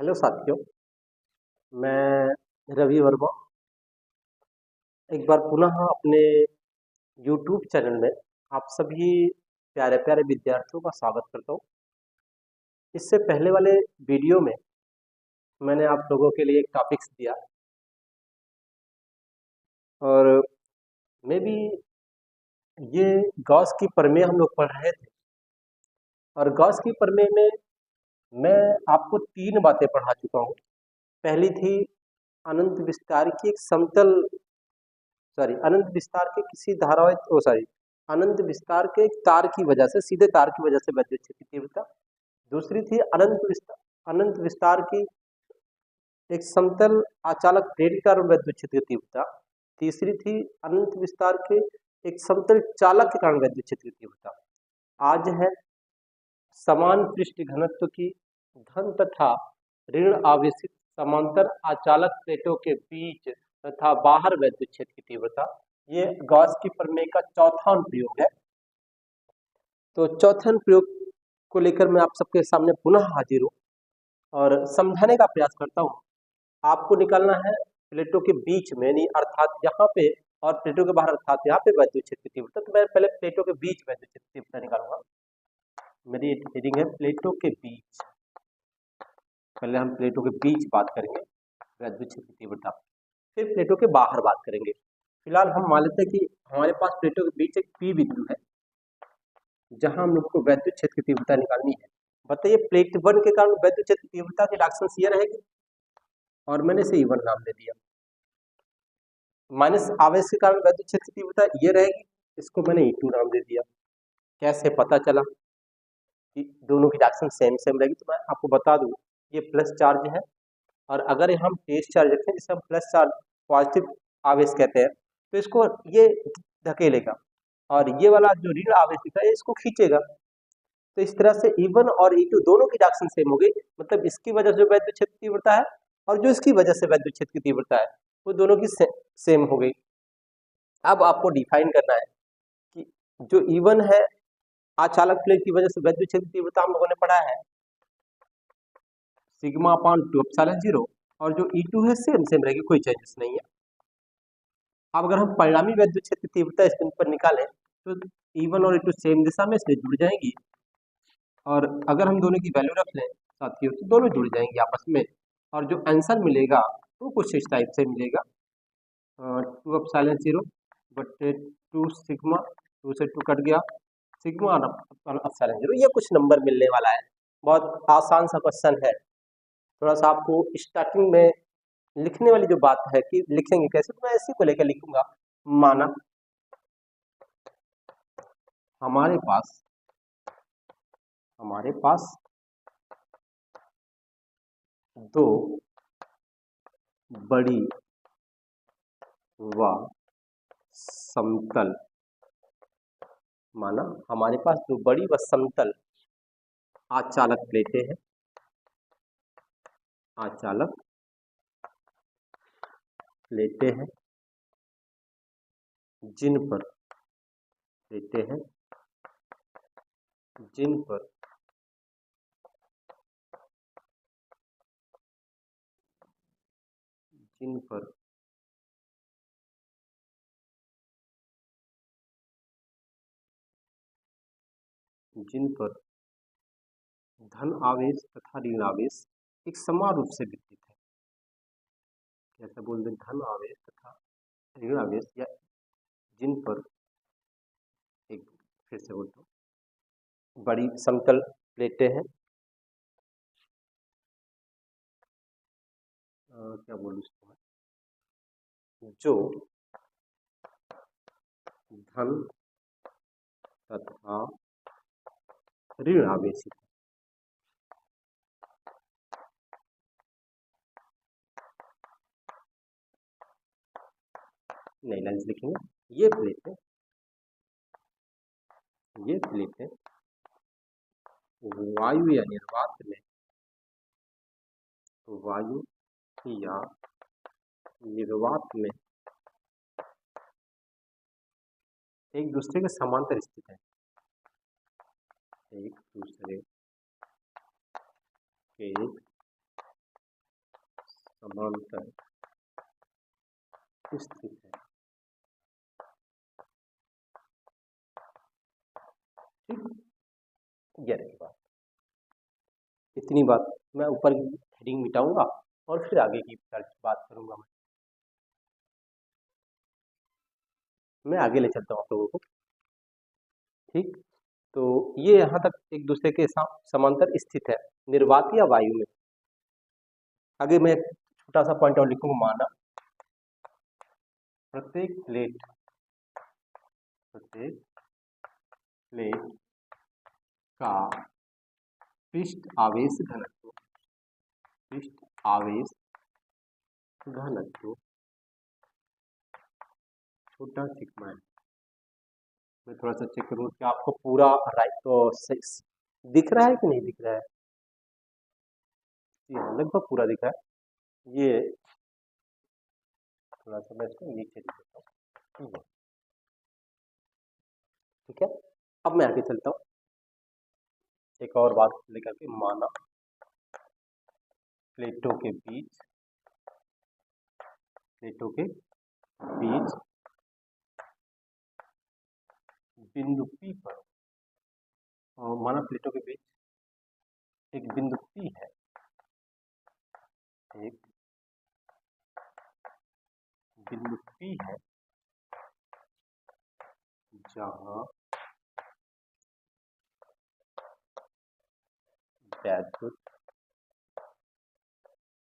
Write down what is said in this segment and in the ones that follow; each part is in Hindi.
हेलो साथियों, मैं रवि वर्मा एक बार पुनः अपने यूट्यूब चैनल में आप सभी प्यारे प्यारे विद्यार्थियों का स्वागत करता हूँ। इससे पहले वाले वीडियो में मैंने आप लोगों के लिए एक टॉपिक्स दिया और मे बी ये गॉस की प्रमेय हम लोग पढ़ रहे थे और गॉस की प्रमेय में मैं आपको 3 बातें पढ़ा चुका हूँ। पहली थी अनंत विस्तार की एक समतल अनंत विस्तार के किसी धारावाहिक अनंत विस्तार के एक तार की वजह से, सीधे तार की वजह से विद्युत क्षेत्र की तीव्रता। दूसरी थी अनंत विस्तार की एक समतल आचालक प्लेट के कारण विद्युत क्षेत्र की तीव्रता। तीसरी थी अनंत विस्तार के एक समतल चालक के कारण विद्युत क्षेत्र की तीव्रता। आज है समान पृष्ठ घनत्व की धन तथा ऋण आवेशित समांतर आचालक प्लेटों के बीच तथा बाहर विद्युत क्षेत्र की तीव्रता। ये गॉस की प्रमेय का चौथा अनुप्रयोग है। तो चौथे अनुप्रयोग को लेकर मैं आप सबके सामने पुनः हाजिर हूँ और समझाने का प्रयास करता हूँ। आपको निकालना है प्लेटों के बीच में, यानी अर्थात यहाँ पे और प्लेटों के बाहर अर्थात यहाँ पे विद्युत क्षेत्र की तीव्रता। तो मैं पहले प्लेटों के बीच विद्युत क्षेत्र की तीव्रता निकालूंगा। मेरी हेडिंग है प्लेटों के बीच। पहले हम प्लेटों के बीच बात करेंगे विद्युत क्षेत्र की तीव्रता, फिर प्लेटों के बाहर बात करेंगे। फिलहाल हम मान लेते हैं कि हमारे पास प्लेटों के बीच एक पी बिंदु है जहां हम लोग को विद्युत क्षेत्र की तीव्रता निकालनी है। बताइए प्लेट 1 के कारण विद्युत क्षेत्र की तीव्रता की डायरेक्शन ये रहेगी और मैंने इसे E1 नाम दे दिया। माइनस आवेश के कारण विद्युत क्षेत्र की तीव्रता ये रहेगी, इसको मैंने E2 नाम दे दिया। कैसे पता चला कि दोनों की डायरेक्शन सेम सेम रहेगी? तो मैं आपको बता दूं, ये प्लस चार्ज है और अगर हम टेस्ट चार्ज रखें जिसे हम प्लस चार्ज पॉजिटिव आवेश कहते हैं, तो इसको ये धकेलेगा और ये वाला जो ऋण आवेश है इसको खींचेगा। तो इस तरह से E1 और E2 दोनों की डायरेक्शन सेम हो गई, मतलब इसकी वजह से विद्युत क्षेत्र की तीव्रता है और जो इसकी वजह से विद्युत क्षेत्र की तीव्रता है वो दोनों की सेम हो गई। अब आपको डिफाइन करना है कि जो E1 है आचालक प्लेट की वजह से विद्युत क्षेत्र की तीव्रता हम लोगों ने पढ़ा है सिग्मा अपॉन 2 एप्सिलॉन 0 और जो E2 है सेम सेम रहेगी, कोई चेंजेस नहीं है। अब अगर हम परिणामी विद्युत क्षेत्र की तीव्रता इस बिंदु पर निकालें तो E1 और E2 सेम दिशा में इसलिए जुड़ जाएंगी और अगर हम दोनों की वैल्यू रख लें साथियों तो दोनों जुड़ जाएंगे आपस में और जो आंसर मिलेगा वो कुछ इस टाइप से मिलेगा 2 एप्सिलॉन 0 बटे 2 सिग्मा, 2 से 2 कट गया, सिग्मा एप्सिलॉन 0। ये कुछ नंबर मिलने वाला है। बहुत आसान सा क्वेश्चन है। थोड़ा सा आपको स्टार्टिंग में लिखने वाली जो बात है कि लिखेंगे कैसे, तो मैं इसी को लेकर लिखूंगा। माना हमारे पास दो बड़ी व समतल, माना हमारे पास दो बड़ी व समतल आचालक प्लेटें हैं, आचालक प्लेटें हैं जिन पर धन आवेश तथा ऋण आवेश एक समान रूप से वितरित है। कैसे बोल दें? धन आवेश तथा ऋण आवेश, या जिन पर एक फिर से बोलता हूँ, बड़ी समतल प्लेटें हैं, क्या बोलूँ इसको, जो धन तथा ऋण आवेशित है। नहीं लाइन लिखेंगे, ये प्लेटें वायु या निर्वात में एक दूसरे के समांतर स्थित है, एक दूसरे के समांतर स्थित है। ठीक, ये रही बात। इतनी बात मैं ऊपर की हेडिंग मिटाऊंगा और फिर आगे की बात करूंगा। मैं आगे ले चलता हूँ आप लोगों को। ठीक, तो ये यहाँ तक एक दूसरे के समांतर स्थित है निर्वात या वायु में। आगे मैं एक छोटा सा पॉइंट और लिखूंगा, माना प्रत्येक प्लेट का पृष्ठ आवेश घनत्व छोटा सिग्मा है। मैं थोड़ा सा चेक करूँ कि आपको पूरा राइट तो दिख रहा है कि नहीं दिख रहा है? जी हाँ, लगभग पूरा दिख रहा है। ये थोड़ा सा मैं इसको नीचे लिख देता हूँ। ठीक है, अब मैं आगे चलता हूँ एक और बात लेकर के। माना प्लेटों के बीच बिंदु P पर, और माना प्लेटों के बीच एक बिंदु P है, जहां वैद्युत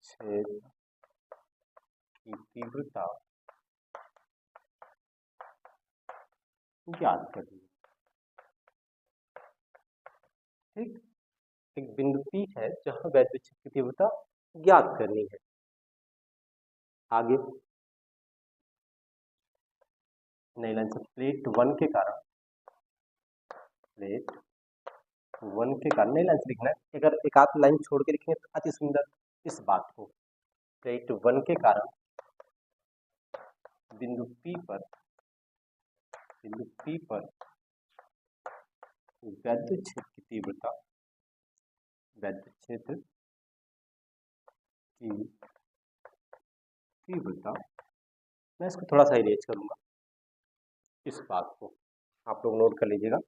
क्षेत्र की तीव्रता ज्ञात करनी है। ठीक, एक बिंदु P है जहां वैद्युत क्षेत्र की तीव्रता ज्ञात करनी है। आगे नई लाइन से प्लेट 1 के कारण नई लाइन से लिखना है। अगर एक आध लाइन छोड़ के लिखेंगे तो अति सुंदर इस बात को। प्लेट 1 के कारण बिंदु P पर वैद्युत क्षेत्र की तीव्रता मैं इसको थोड़ा सा इरेज करूंगा, इस बात को आप लोग नोट कर लीजिएगा।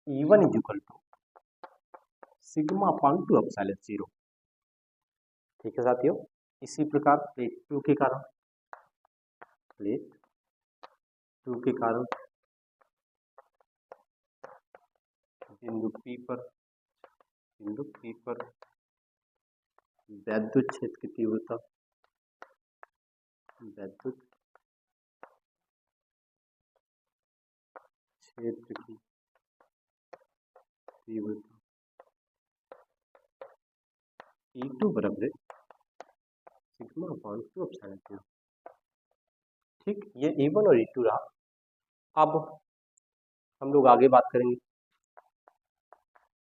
E1 is equal to sigma upon 2 epsilon 0। ठीक है साथियों, इसी प्रकार प्लेट 2 के कारण बिंदु P पर वैद्युत क्षेत्र की तीव्रता E2 बराबर सिग्मा अपान 2 एप्सिलॉन 0। ठीक, ये E1 और E2 रहा। अब हम लोग आगे बात करेंगे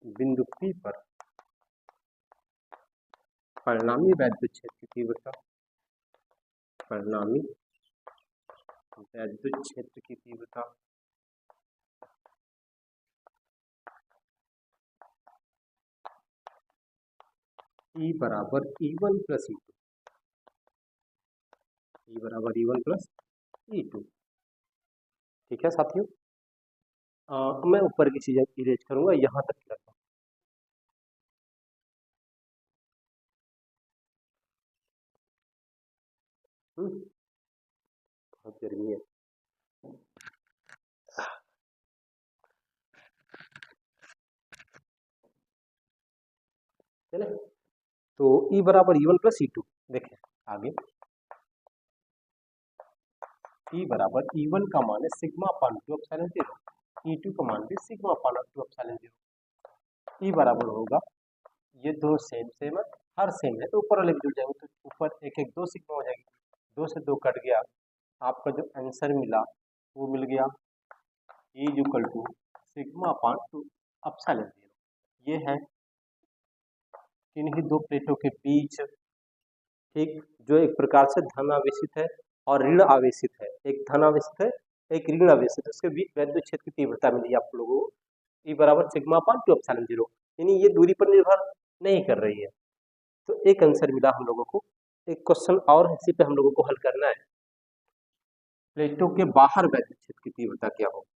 बिंदु P पर परिणामी वैद्युत क्षेत्र की तीव्रता E बराबर E1 प्लस E2। ठीक है साथियों, मैं ऊपर की चीजें इरेज करूंगा, यहां तक रखा। बहुत गर्मी है। चले, तो E बराबर E1 प्लस E2। देखें आगे, E बराबर E1 का मान है सिग्मा अपान 2 एप्सिलॉन 0, E2 का मान भी सिग्मा अपान 2 एप्सिलॉन 0। E बराबर होगा, ये दो सेम है, हर सेम है तो ऊपर वाले जुड़ जाएंगे, तो ऊपर एक एक 2 सिग्मा हो जाएगी, 2 से 2 कट गया, आपका जो आंसर मिला वो मिल गया E equal to sigma upon 2 epsilon 0। ये है इन्हीं दो प्लेटों के बीच, ठीक, जो एक प्रकार से धन आवेशित है और ऋण आवेशित है। एक धन आवेशित है, एक ऋण आवेशित है, उसके बीच वैद्युत क्षेत्र की तीव्रता मिली आप लोगों को ई बराबर सिग्मा अपान 2 एप्सिलॉन 0, यानी ये दूरी पर निर्भर नहीं कर रही है। तो एक आंसर मिला हम लोगों को। एक क्वेश्चन और इसी पे हम लोगों को हल करना है, प्लेटों के बाहर वैद्युत क्षेत्र की तीव्रता क्या होगी।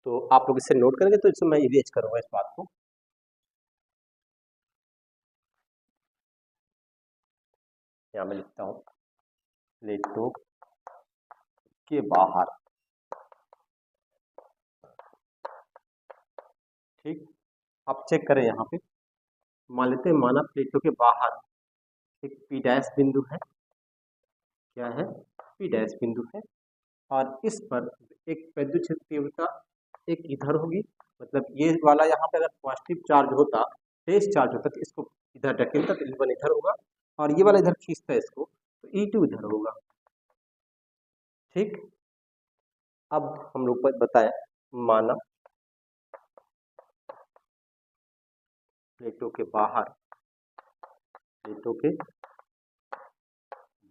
तो आप लोग इसे नोट करेंगे तो इसमें मैं इरेज करूंगा इस बात को। यहाँ मैं लिखता हूँ प्लेटों के बाहर, ठीक। आप चेक करें यहाँ पे, मान लेते हैं माना प्लेटों के बाहर एक पी डैश बिंदु है, क्या है, पी डैश बिंदु है, और इस पर एक वैद्युत क्षेत्र तीव्रता एक इधर होगी, मतलब ये वाला यहाँ पे अगर पॉजिटिव चार्ज होता, तेज चार्ज होता, तो इसको इधर ढकेलता तो E1 इधर होगा, और ये वाला इधर खींचता है इसको तो E2 इधर होगा, ठीक। अब हम लोग बताएं, माना प्लेटों के बाहर, प्लेटों के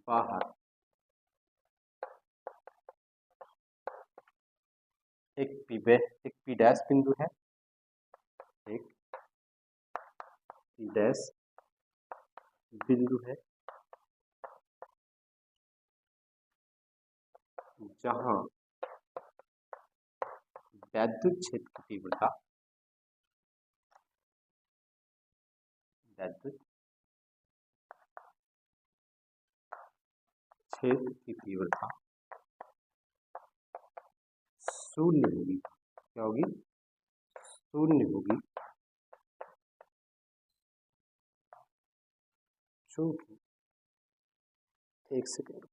बाहर एक पी डैश बिंदु है, एक पी डैश बिंदु है, जहां वैद्युत क्षेत्र की तीव्रता, वैद्युत क्षेत्र की तीव्रता शून्य होगी, क्या होगी, शून्य होगी, चूंकि, एक सेकेंड,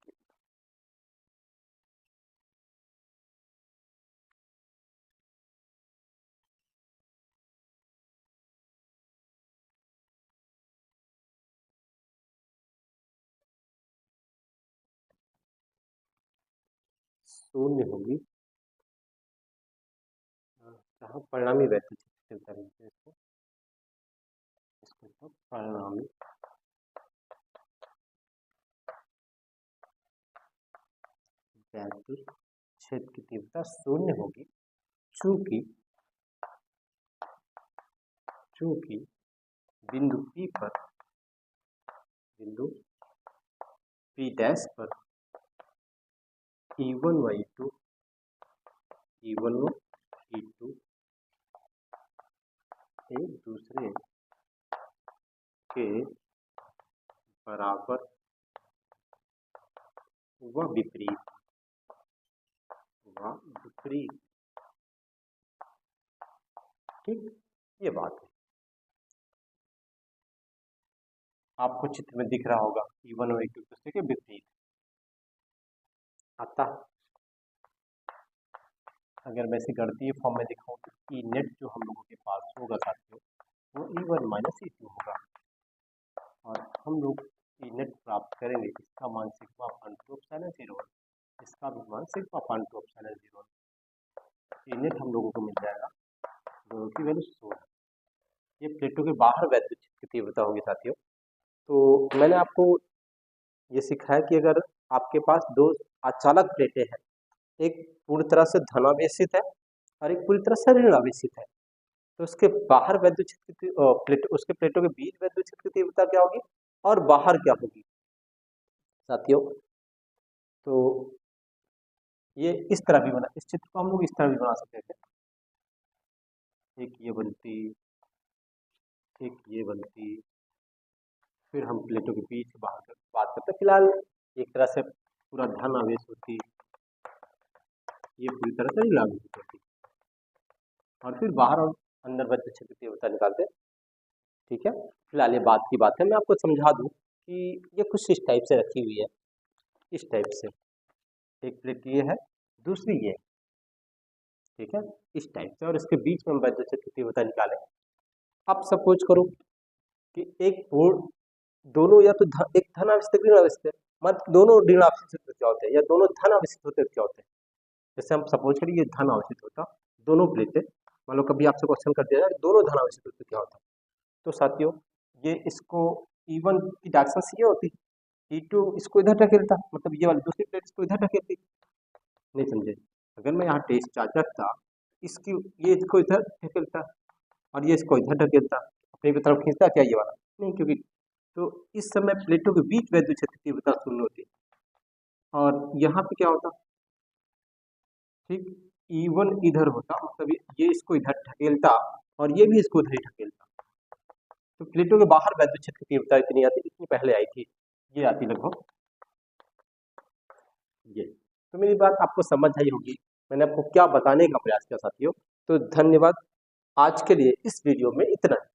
शून्य होगी जहाँ परिणामी वैद्युत क्षेत्र की तीव्रता, इसको तो परिणामी वैद्युत क्षेत्र की तीव्रता शून्य होगी, चूंकि चूंकि बिंदु P पर, बिंदु P डैश पर E1 व E2, E1 व E2 एक दूसरे के बराबर व विपरीत, ठीक, ये बात है। आपको चित्र में दिख रहा होगा E1 और E2 दूसरे के विपरीत, आता। अगर मैं इसे गणितीय फॉर्म में दिखाऊं तो ई नेट जो हम लोगों के पास होगा साथियों, वो E1 माइनस E2 होगा, और हम लोग ई नेट प्राप्त करेंगे, इसका मान सिग्मा अपान 2 एप्सिलॉन 0, इसका भी मान sigma upon 2 epsilon 0, E net हम लोगों को मिल जाएगा, दोनों की वैल्यू 16। ये प्लेटों के बाहर वैद्युत क्षेत्र की तीव्रता होगी साथियों। तो मैंने आपको ये सिखाया कि अगर आपके पास दो अचालक प्लेटें हैं, एक पूरी तरह से धनावेशित है और एक पूरी तरह से ऋणावेशित है, तो उसके बाहर वैद्युत क्षेत्र की उसके प्लेटों के बीच वैद्युत क्षेत्र की तीव्रता क्या होगी और बाहर क्या होगी साथियों। तो ये इस तरह भी बना, इस चित्र को हम लोग इस तरह भी बना सकते थे, एक ये बनती, एक ये बनती, फिर हम प्लेटों के बीच बाहर बात करते। फिलहाल एक तरह से पूरा धन आवेश होती, ये पूरी तरह से ऋणावेशित होती, और फिर बाहर और अंदर वैद्युत क्षेत्र की तीव्रता निकालते, ठीक है। फिलहाल ये बात की बात है, मैं आपको समझा दूं कि ये कुछ इस टाइप से रखी हुई है, इस टाइप से, एक प्लेट ये है, दूसरी ये, ठीक है, इस टाइप से, और इसके बीच में हम वैद्युत क्षेत्र की तीव्रता निकालें। अब सपोज करो कि एक पूर्ण, दोनों या तो एक धन आवेशित ऋण आवेशित है, मतलब दोनों ऋण आवेशित क्या होते हैं, या दोनों धन आवेशित होते क्या होते हैं। जैसे हम सपोज करें ये धन आवेशित होता, दोनों प्लेटें, मान लो कभी आपसे क्वेश्चन कर दिया जाए दोनों धन आवेशित होते क्या होता है, तो साथियों ये इसको E1 की डायरेक्शन ये होती, E2 इसको इधर ढकेलता, मतलब ये वाली दूसरी प्लेट इसको इधर ढकेलती, नहीं समझे। अगर मैं यहाँ टेस्ट चार्ज रखता, इसकी ये इसको इधर ढकेलता और ये इसको इधर ढकेलता, अपनी तरफ खींचता क्या ये वाला? नहीं, क्योंकि तो इस समय प्लेटों के बीच वैद्युत क्षेत्र की तीव्रता शून्य होती है और यहाँ पे क्या होता, ठीक E1 इधर होता, मतलब ये इसको इधर ढकेलता और ये भी इसको इधर ही ढकेलता। तो प्लेटों के बाहर वैद्युत क्षेत्र की तीव्रता इतनी आती, इतनी पहले आई थी, ये आती लगभग ये। तो मेरी बात आपको समझ आई होगी, मैंने आपको क्या बताने का प्रयास किया साथियों। तो धन्यवाद, आज के लिए इस वीडियो में इतना ही।